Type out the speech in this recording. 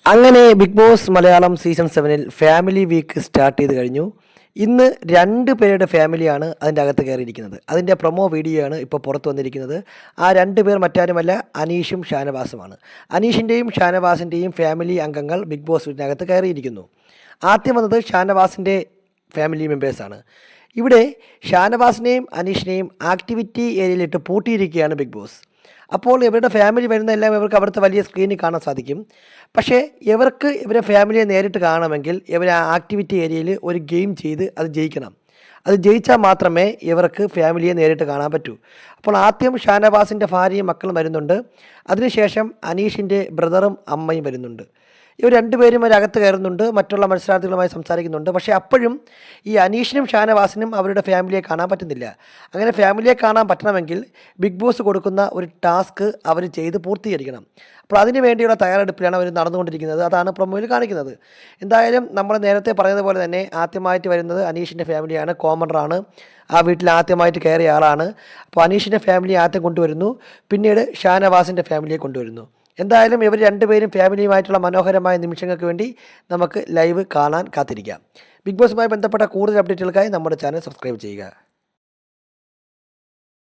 അങ്ങനെ big boss Malayalam season 7-ൽ family week start ചെയ്ത് കഴിഞ്ഞു. ഇന്ന് 2 പേരുടെ ഫാമിലിയാണ് അതിൻ്റെ അകത്ത് കയറിയിരിക്കുന്നത്. അതിൻ്റെ പ്രൊമോ വീഡിയോ ആണ് ഇപ്പോൾ പുറത്ത് വന്നിരിക്കുന്നത്. ആ 2 പേർ മറ്റാരുമല്ല, അനീഷും ഷാനവാസുമാണ്. അനീഷിൻ്റെയും ഷാനവാസിൻ്റെയും ഫാമിലി അംഗങ്ങൾ ബിഗ് ബോസ് വീട്ടിനകത്ത് കയറിയിരിക്കുന്നു. ആദ്യം വന്നത് ഷാനവാസിൻ്റെ ഫാമിലി മെമ്പേഴ്സാണ്. ഇവിടെ ഷാനവാസിനെയും അനീഷിനെയും ആക്ടിവിറ്റി ഏരിയയിലിട്ട് പൂട്ടിയിരിക്കുകയാണ് ബിഗ് ബോസ്. അപ്പോൾ ഇവരുടെ ഫാമിലി വരുന്നതെല്ലാം ഇവർക്ക് അവിടുത്തെ വലിയ സ്ക്രീനിൽ കാണാൻ സാധിക്കും. പക്ഷേ ഇവർക്ക് ഇവരെ ഫാമിലിയെ നേരിട്ട് കാണണമെങ്കിൽ ഇവർ ആ ആക്ടിവിറ്റി ഏരിയയിൽ ഒരു ഗെയിം ചെയ്ത് അത് ജയിക്കണം. അത് ജയിച്ചാൽ മാത്രമേ ഇവർക്ക് ഫാമിലിയെ നേരിട്ട് കാണാൻ പറ്റൂ. അപ്പോൾ ആദ്യം ഷാനവാസിൻ്റെ ഭാര്യയും മക്കളും വരുന്നുണ്ട്. അതിനുശേഷം അനീഷിൻ്റെ ബ്രദറും അമ്മയും വരുന്നുണ്ട്. ഇവർ 2 പേരും ഒരകത്ത് കയറുന്നുണ്ട്, മറ്റുള്ള മത്സരാർത്ഥികളുമായി സംസാരിക്കുന്നുണ്ട്. പക്ഷേ അപ്പോഴും ഈ അനീഷിനും ഷാനവാസിനും അവരുടെ ഫാമിലിയെ കാണാൻ പറ്റുന്നില്ല. അങ്ങനെ ഫാമിലിയെ കാണാൻ പറ്റണമെങ്കിൽ ബിഗ് ബോസ് കൊടുക്കുന്ന ഒരു ടാസ്ക് അവർ ചെയ്ത് പൂർത്തീകരിക്കണം. അപ്പോൾ അതിന് വേണ്ടിയുള്ള തയ്യാറെടുപ്പിലാണ് അവർ നടന്നുകൊണ്ടിരിക്കുന്നത്. അതാണ് പ്രൊമോയിൽ കാണിക്കുന്നത്. എന്തായാലും നമ്മൾ നേരത്തെ പറഞ്ഞതുപോലെ തന്നെ ആദ്യമായിട്ട് വരുന്നത് അനീഷിൻ്റെ ഫാമിലിയാണ്. കോമണറാണ്, ആ വീട്ടിൽ ആദ്യമായിട്ട് കയറിയ ആളാണ്. അപ്പോൾ അനീഷിൻ്റെ ഫാമിലി ആദ്യം കൊണ്ടുവരുന്നു, പിന്നീട് ഷാനവാസിൻ്റെ ഫാമിലിയെ കൊണ്ടുവരുന്നു. എന്തായാലും ഇവർ 2 പേരും ഫാമിലിയുമായിട്ടുള്ള മനോഹരമായ നിമിഷങ്ങൾക്ക് വേണ്ടി നമുക്ക് ലൈവ് കാണാൻ കാത്തിരിക്കാം. ബിഗ് ബോസുമായി ബന്ധപ്പെട്ട കൂടുതൽ അപ്ഡേറ്റുകൾക്കായി നമ്മുടെ ചാനൽ സബ്സ്ക്രൈബ് ചെയ്യുക.